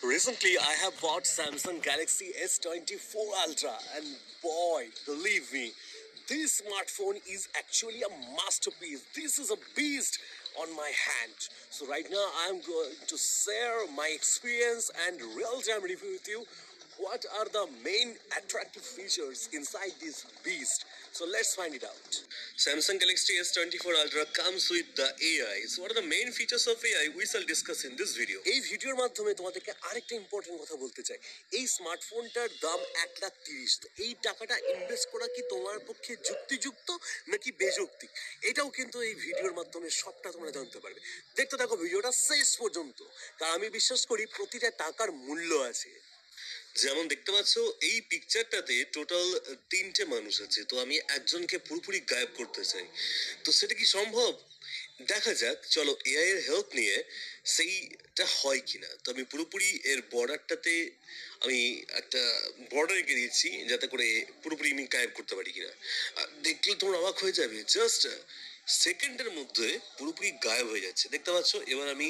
Recently, I have bought Samsung Galaxy S24 Ultra, and boy, believe me, this smartphone is actually a masterpiece. This is a beast on my hand. So right now, I'm going to share my experience and real-time review with you. What are the main attractive features inside this beast? So let's find it out. Samsung Galaxy S24 Ultra comes with the AI. So what are the main features of AI? We shall discuss in this video. এই ভিডিওর মাধ্যমে তোমাদেরকে আরেকটা important কথা বলতে চাই। এই স্মার্টফোনটার দাম 1,30,000। তো এই টাকাটা ইনভেস্ট করা কি তোমার পক্ষে যুক্তিযুক্ত নাকি বেযৌক্তিক? এটাও কিন্তু এই ভিডিওর মাধ্যমে সবটা তোমরা জানতে পারবে। দেখতে থাকো ভিডিওটা শেষ পর্যন্ত, কারণ আমি বিশ্বাস করি প্রতিটা টাকার মূল্য আছে। যেমন দেখতে পাচ্ছ এই পিকচারটাতে টোটাল 3টে মানুষ আছে, তো আমি একজনকে পুরোপুরি গায়েব করতে চাই। তো সেটা কি সম্ভব? দেখা যাক, চলো এআই এর হেল্প নিয়ে সেইটা হয় কিনা। তো আমি পুরোপুরি এর বর্ডারটাতে আমি একটা বর্ডার এঁকে দিচ্ছি যাতে করে পুরোপুরি আমি গায়েব করতে পারি কিনা। দেখলে তোমরা অবাক হয়ে যাবে, জাস্ট সেকেন্ডের মধ্যে পুরোপুরি গায়েব হয়ে যাচ্ছে। দেখতে পাচ্ছ? এবার আমি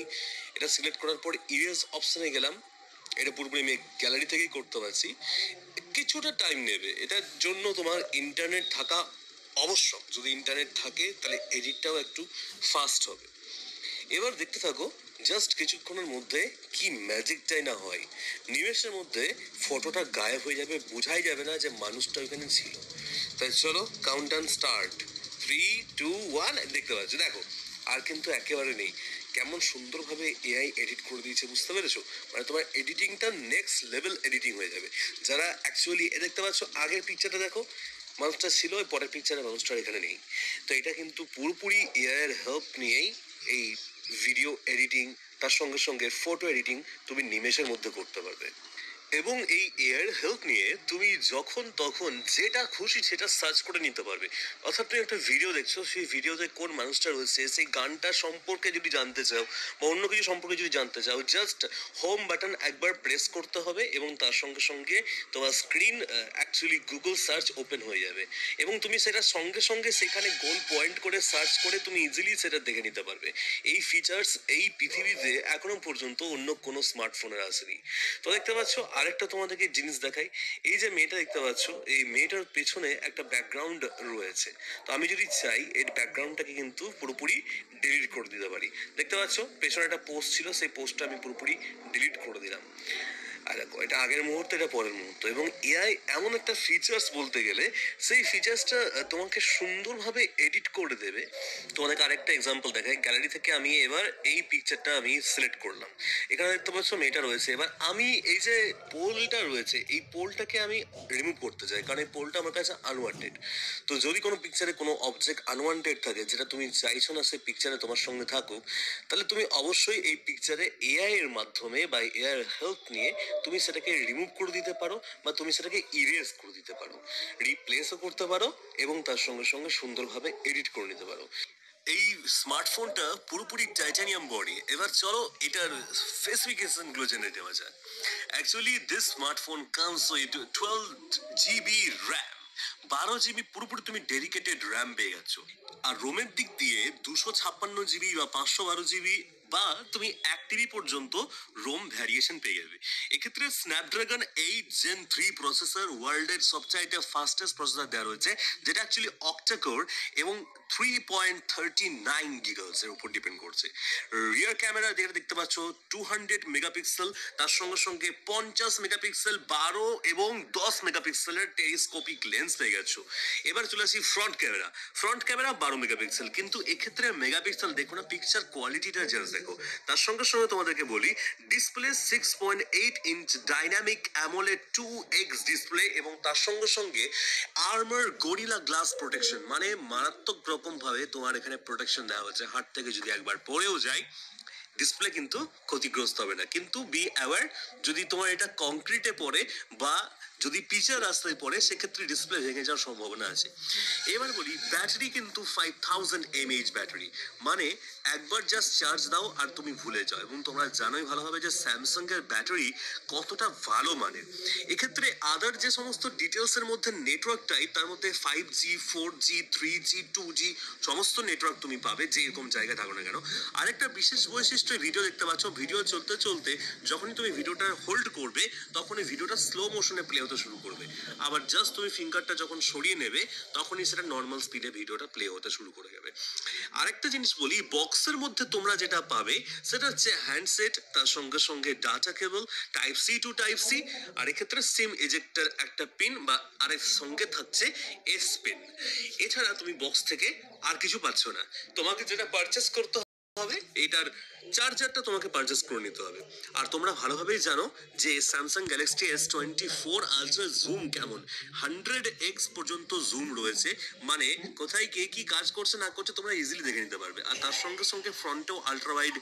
এটা সিলেক্ট করার পর ইরেজ অপশনে গেলাম। এটা পুরোপুরি আমি গ্যালারি থেকেই করতে পারছি। কিছুটা টাইম নেবে, এটার জন্য তোমার ইন্টারনেট থাকা আবশ্যক। যদি ইন্টারনেট থাকে তাহলে এডিটটাও একটু ফাস্ট হবে। এবার দেখতে থাকো, জাস্ট কিছুক্ষণের মধ্যে কি ম্যাজিকটাই না হয়। নিমেষের মধ্যে ফটোটা গায়েব হয়ে যাবে, বোঝাই যাবে না যে মানুষটা ওইখানে ছিল। তাই চলো কাউন্টডাউন স্টার্ট, 3, 2, 1। দেখতে পাচ্ছ, দেখো আর কিন্তু একেবারে নেই। কেমন সুন্দরভাবে এআই এডিট করে দিয়েছে, বুঝতে পেরেছো? মানে তোমার এডিটিংটা নেক্সট লেভেল এডিটিং হয়ে যাবে। যারা অ্যাকচুয়ালি দেখতে পাচ্ছ, আগের পিকচারটা দেখো, মানুষটা ছিল, ওই পরের পিকচারে মানুষটা এখানে নেই। তো এটা কিন্তু পুরোপুরি এআই এর হেল্প নিয়েই এই ভিডিও এডিটিং, তার সঙ্গে সঙ্গে ফটো এডিটিং তুমি নিমেষের মধ্যে করতে পারবে। এবং এই এআই এর হেল্প নিয়ে তুমি যখন তখন যেটা খুশি সেটা সার্চ করে নিতে পারবে। অর্থাৎ তুমি একটা ভিডিও দেখছো, সেই ভিডিওতে কোন মানুষটা রয়েছে, সেই গানটা সম্পর্কে যদি জানতে চাও বা অন্য কিছু সম্পর্কে যদি জানতে চাও, জাস্ট হোম বাটন একবার প্রেস করতে হবে এবং তার সঙ্গে সঙ্গে তোমার screen actually Google search open হয়ে যাবে এবং তুমি সেটা সঙ্গে সঙ্গে সেখানে গোল পয়েন্ট করে সার্চ করে তুমি ইজিলি সেটা দেখে নিতে পারবে। এই ফিচার্স এই পৃথিবীতে এখনো পর্যন্ত অন্য কোনো স্মার্টফোনের আসেনি। তো দেখতে পাচ্ছ, আরেকটা তোমাদেরকে জিনিস দেখাই। এই যে মেয়েটা দেখতে পাচ্ছ, এই মেয়েটার পেছনে একটা ব্যাকগ্রাউন্ড রয়েছে। তো আমি যদি চাই এর ব্যাকগ্রাউন্ডটাকে কিন্তু পুরোপুরি ডিলিট করে দিতে পারি। দেখতে পাচ্ছ পেছনে একটা পোস্ট ছিল, সেই পোস্টটা আমি পুরোপুরি ডিলিট করে দিলাম। আর দেখো, এটা আগের মুহূর্তে, এটা পরের মুহূর্ত। এবং এআই এমন একটা ফিচার্স বলতে গেলে, সেই ফিচার্সটা তোমাকে সুন্দরভাবে এডিট করে দেবে। তোমাদেরকে আরেকটা এক্সাম্পল দেখাই। গ্যালারি থেকে আমি এবার এই পিকচারটা আমি সিলেক্ট করলাম। এখানে দেখতে পাচ্ছ মেয়েটা রয়েছে। এবার আমি এই যে পোলটা রয়েছে, এই পোলটাকে আমি রিমুভ করতে চাই, কারণ এই পোলটা আমার কাছে আনওয়ান্টেড। তো যদি কোনো পিকচারে কোনো অবজেক্ট আনওয়ান্টেড থাকে, যেটা তুমি চাইছো না সেই পিকচারে তোমার সঙ্গে থাকুক, তাহলে তুমি অবশ্যই এই পিকচারে এআই এর মাধ্যমে বা এআই এর হেল্প নিয়ে তুমি সেটাকে রিমুভ করে দিতে পারো বা তুমি সেটাকে ইরেজ করে দিতে পারো, রিপ্লেসও করতে পারো এবং তার সঙ্গে সঙ্গে সুন্দরভাবে এডিট করে নিতে পারো। এই স্মার্টফোনটা পুরোপুরি টাইটানিয়াম বডি। এবার চলো এটার স্পেসিফিকেশন গুলো জেনে নেওয়া যায়। Actually this smartphone comes with 12 GB RAM. 12 GB পুরোপুরি তুমি ডেডিকেটেড র্যাম পেয়ে যাচ্ছ। আর রোমের দিক দিয়ে 256 GB বা 512 GB বা তুমি 1 TB পর্যন্ত রোম ভ্যারিয়েশন পেয়ে যাবে। এক্ষেত্রে স্ন্যাপড্রাগন 8 Gen 3 প্রসেসর ওয়ার্ল্ডের সবচাইতে ফাস্টেস্ট প্রসেসর দেওয়া রয়েছে, যেটা অ্যাকচুয়ালি অক্টাকোর এবং 3.39 GHz এর উপর ডিপেন্ড করছে। রিয়ার ক্যামেরা যেটা দেখতে পাচ্ছ 200 মেগাপিক্সেল, তার সঙ্গে সঙ্গে 50 মেগাপিক্সেল, 12 এবং 10 মেগাপিক্সেলের টেলিস্কোপিক লেন্স পেয়ে গেছো। এবার চলে আসি front camera. Front camera 12 megapixel, কিন্তু এক্ষেত্রে মেগাপিক্সেল দেখো না, পিকচার কোয়ালিটিটা জাস্ট দেখো। তার সঙ্গে সঙ্গে তোমাদেরকে বলি, display 6.8 inch dynamic AMOLED 2x display এবং তার সঙ্গে সঙ্গে আর্মার গরিলা গ্লাস প্রোটেকশন, মানে মারাত্মক রকম ভাবে তোমার এখানে প্রোটেকশন দেওয়া হচ্ছে। হাত থেকে যদি একবার পড়েও যায়, ডিসপ্লে কিন্তু ক্ষতিগ্রস্ত হবে না। কিন্তু বি অ্যাওয়ার, যদি তোমার এটা কংক্রিটে পড়ে বা যদি পিচের রাস্তায় পড়ে সেক্ষেত্রে ডিসপ্লে ভেঙে যাওয়ার সম্ভাবনা আছে। এবার বলি ব্যাটারি কিন্তু 5000 mAh ব্যাটারি, মানে একবার জাস্ট চার্জ দাও আর তুমি ভুলে যাও। এবং তোমরা জানোই ভালোভাবে যে স্যামসাং এর ব্যাটারি কতটা ভালো মানের। এক্ষেত্রে আদার যে সমস্ত ডিটেলস এর মধ্যে নেটওয়ার্ক টাইপ, তার মধ্যে 5G 4G 3G 2G সমস্ত নেটওয়ার্ক তুমি পাবে যে এরকম জায়গায় থাকো না কেন। আরেকটা বিশেষ বৈশিষ্ট্য, ভিডিও দেখতে পাচ্ছ, ভিডিও চলতে চলতে যখনই তুমি ভিডিওটা হোল্ড করবে তখনই ভিডিওটা স্লো মোশনে প্লে হতে শুরু করবে। আবার জাস্ট তুমি ফিঙ্গারটা যখন সরিয়ে নেবে তখনই সেটা নর্মাল স্পিডে ভিডিওটা প্লে হতে শুরু করে যাবে। আরেকটা জিনিস বলি, বক্সের মধ্যে তোমরা যেটা পাবে সেটা হচ্ছে হ্যান্ডসেট, তার সঙ্গে সঙ্গে data cable, type C to type C, আর এক্ষেত্রে সিম এজেক্টর একটা পিন বা আরেক সঙ্গে থাকছে এস পিন। এছাড়া তুমি বক্স থেকে আর কিছু পাচ্ছ না। তোমাকে যেটা পারচেস করতে হবে এটার চার্জারটা তোমাকে পারচেস করে নিতে হবে। আর তোমরা ভালোভাবেই জানো যে Samsung Galaxy S24 ultra zoom কেমন, 100x পর্যন্ত জুম রয়েছে, মানে কোথায় কে কি কাজ করছে না করছে তোমরা ইজিলি দেখে নিতে পারবে। আর তার সঙ্গে সঙ্গে ফ্রন্টেও আলট্রা ওয়াইড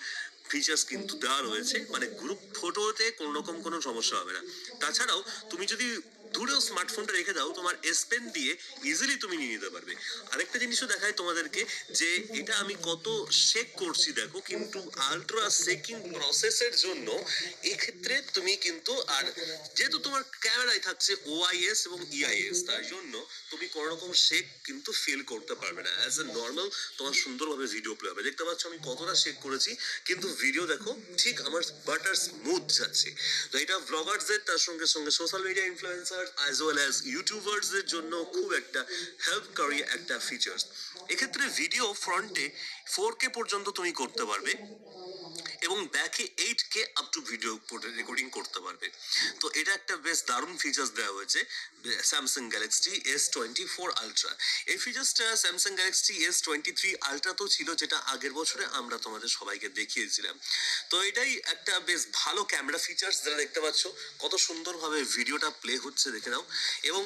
ফিচার্স কিন্তু দেওয়া রয়েছে, মানে গ্রুপ ফটোতে কোনো রকম কোনো সমস্যা হবে না। তাছাড়াও তুমি যদি দূরেও স্মার্টফোনটা রেখে দাও, তোমার এস পেন দিয়ে ইজিলি তুমি নিয়ে নিতে পারবে। আরেকটা জিনিসও দেখায় তোমাদেরকে যে এটা আমি কত শেক করছি দেখো, কিন্তু আলট্রা শেকিং প্রসেসের জন্য এক্ষেত্রে তুমি কিন্তু, আর যেহেতু তোমার ক্যামেরায় থাকছে ওআইএস এবং ইআইএস, তার জন্য তুমি কোনো রকম শেক কিন্তু ফিল করতে পারবে না। অ্যাজ এ নর্মাল তোমার সুন্দরভাবে ভিডিও প্লে হবে। দেখতে পাচ্ছ আমি কতটা শেক করেছি, কিন্তু ভিডিও দেখো ঠিক আমার বাটার স্মুথ যাচ্ছে। তো এটা ব্লগারদের, তার সঙ্গে সঙ্গে social media influencer as well as ইউটিউবার্সদের জন্য খুব একটা হেল্পকারী একটা ফিচার্স। এক্ষেত্রে ভিডিও ফ্রন্টে 4K পর্যন্ত তুমি করতে পারবে এবং ব্যাকে 8K up to video recording করতে পারবে। তো এটা একটা বেশ দারুণ ফিচার্স দেওয়া হয়েছে স্যামসাং গ্যালাক্সি S24 আলট্রা। এই ফিচার্সটা স্যামসাং গ্যালাক্সি S23 আলট্রা তো ছিল, যেটা আগের বছরে আমরা তোমাদের সবাইকে দেখিয়েছিলাম। তো এটাই একটা বেশ ভালো ক্যামেরা ফিচার্স, যারা দেখতে পাচ্ছ কত সুন্দরভাবে ভিডিওটা প্লে হচ্ছে দেখে নাও। এবং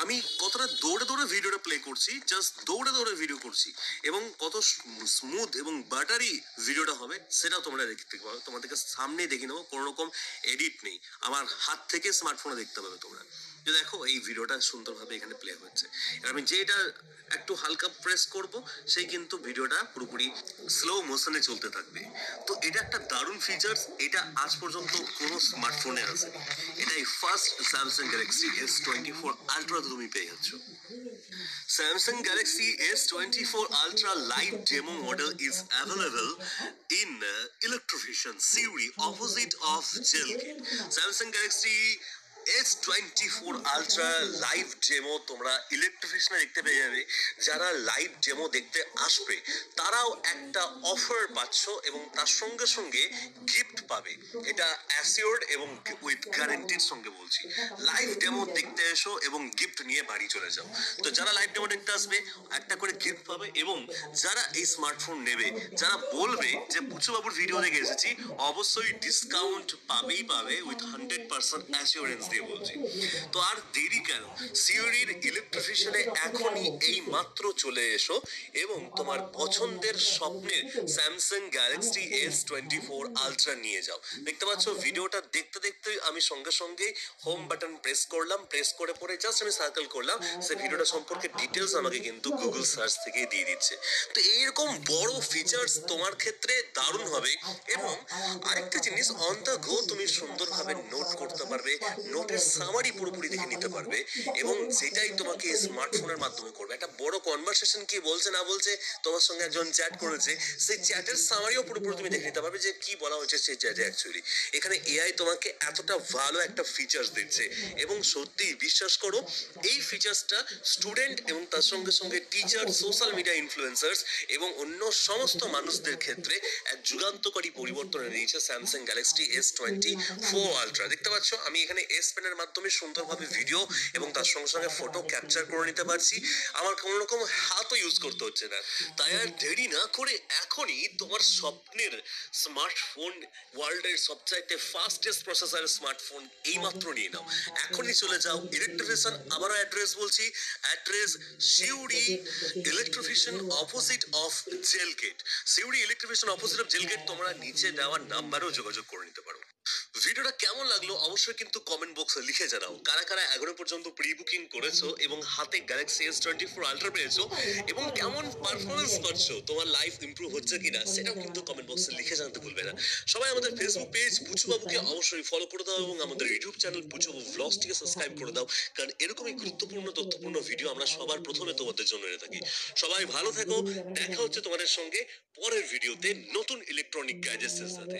আমি কতটা দৌড়ে দৌড়ে ভিডিওটা প্লে করছি, জাস্ট দৌড়ে দৌড়ে ভিডিও করছি, এবং কত স্মুথ এবং বাটারি ভিডিওটা হবে সেটাও তোমরা দেখতে পাবে। তোমাদেরকে সামনেই দেখে নেবো, কোনো রকম এডিট নেই, আমার হাত থেকে স্মার্টফোনে দেখতে পাবে তোমরা। যে দেখো এই ভিডিওটা সুন্দরভাবে এখানে প্লে হচ্ছে। আমি যেটা একটু হালকা প্রেস করব সেই কিন্তু ভিডিওটা পুরোপুরি স্লো মোশনে চলতে থাকবে। তো এটা একটা দারুণ ফিচার্স, এটা আজ পর্যন্ত কোনো স্মার্টফোনে আসেনি। এটাই ফার্স্ট স্যামসাং গ্যালাক্সি S24 আলট্রাতে তুমি পেয়ে যাচ্ছ। Samsung Galaxy S24 Ultra live demo model is available in Electrovision series opposite of Gelkit. Samsung Galaxy S24 Ultra live demo তোমরা ইলেকট্রোভিশনে দেখতে পেয়ে যাবে। যারা লাইভ ডেমো দেখতে আসবে তারাও একটা অফার পাচ্ছ এবং তার সঙ্গে সঙ্গে গিফট পাবে। এটা অ্যাসিওর্ড এবং উইথ গ্যারান্টির সঙ্গে বলছি। লাইভ ডেমো দেখতে এসো এবং গিফট নিয়ে বাড়ি চলে যাও। তো যারা লাইভ ডেমো দেখতে আসবে একটা করে গিফট পাবে, এবং যারা এই স্মার্টফোন নেবে, যারা বলবে যে পুচুবাবুর ভিডিও দেখে এসেছি, অবশ্যই ডিসকাউন্ট পাবেই পাবে উইথ 100% অ্যাসিওরেন্স দিয়ে বলছি। তো আর দেরি কেন, সিওরির ইলেকট্রিফিশনে এখনই এই মাত্র চলে এসো এবং তোমার পছন্দের স্বপ্নের স্যামসাং গ্যালাক্সি S24 আলট্রা নিয়ে যাও। দেখতে পাচ্ছ ভিডিওটা দেখতে দেখতে আমি সঙ্গে সঙ্গে হোম বাটন প্রেস করলাম, প্রেস করে পরে জাস্ট আমি সার্কেল করলাম, সে ভিডিওটা সম্পর্কে ডিটেলস আমাকে কিন্তু গুগল সার্চ থেকে দিয়ে দিচ্ছে। তো এইরকম বড় ফিচার্স তোমার ক্ষেত্রে দারুণ হবে। এবং আরেকটা জিনিস, অন দ্য গো তুমি সুন্দরভাবে নোট করতে পারবে, নোটের সামারি পুরোপুরি দেখে নিতে পারবে, এবং যেটাই তোমাকে স্মার্টফোনের মাধ্যমে করবে। একটা বড় কনভারসেশন কি বলছে না বলছে, তোমার সঙ্গে একজন চ্যাট করেছে, সেই চ্যাটের সামারিও পুরোপুরি তুমি দেখে নিতে পারবে যে কি বলা হয়েছে সেই চ্যাটে। অ্যাকচুয়ালি এখানে এআই তোমাকে এতটা ভালো একটা ফিচার্স দিচ্ছে, এবং সত্যি বিশ্বাস করো এই ফিচার্সটা স্টুডেন্ট এবং তার সঙ্গে সঙ্গে টিচার, সোশ্যাল মিডিয়া ইনফ্লুয়েন্সার্স এবং অন্য সমস্ত মানুষদের ক্ষেত্রে এক যুগান্তকারী পরিবর্তন এনেছে স্যামসাং গ্যালাক্সি S24 আলট্রা। দেখতে পাচ্ছ আমি এখানে এস পেনের মাধ্যমে সুন্দরভাবে ভিডিও এবং তার সঙ্গে সঙ্গে ফটো ক্যাপচার করে নিতে পারছি, আমার কোনো রকম হাতও ইউজ করতে হচ্ছে না। তাই আর দেরি না করে এখনই তোমার স্বপ্নের স্মার্টফোন, ওয়ার্ল্ডের সবচাইতে ফাস্টেস্ট প্রসেসরের স্মার্টফোন এইমাত্র নিয়ে নাও। এখনই চলে যাও ইলেকট্রিফিশন। আবারও অ্যাড্রেস বলছি, address Suri electrification opposite of jail gate. Suri electrification opposite of jail gate, তোমরা নিচে দেওয়া নাম্বারেও যোগাযোগ করে নিতে পারো। ভিডিওটা কেমন লাগলো অবশ্যই কিন্তু কমেন্ট বক্সে লিখে জানাও। কারা কারা এখনো পর্যন্ত প্রি বুকিং করেছো এবং হাতে গ্যালাক্সি S24 আলট্রা পেয়েছো এবং কেমন পারফরমেন্স করছো, তোমার লাইফ ইমপ্রুভ হচ্ছে কিনা সেটাও কিন্তু কমেন্ট বক্সে লিখে জানাতে ভুলবে না। সবাই আমাদের ফেসবুক পেজ পুচু বাবুকে অবশ্যই ফলো করে দাও এবং আমাদের ইউটিউব চ্যানেল পুচু বাবু ভ্লগসটিকে সাবস্ক্রাইব করে দাও, কারণ এরকমই গুরুত্বপূর্ণ তথ্যপূর্ণ ভিডিও আমরা সবার প্রথমে তোমাদের জন্য এনে থাকি। সবাই ভালো থেকো, দেখা হচ্ছে তোমাদের সঙ্গে পরের ভিডিওতে নতুন ইলেকট্রনিক গ্যাজেটস এর সাথে।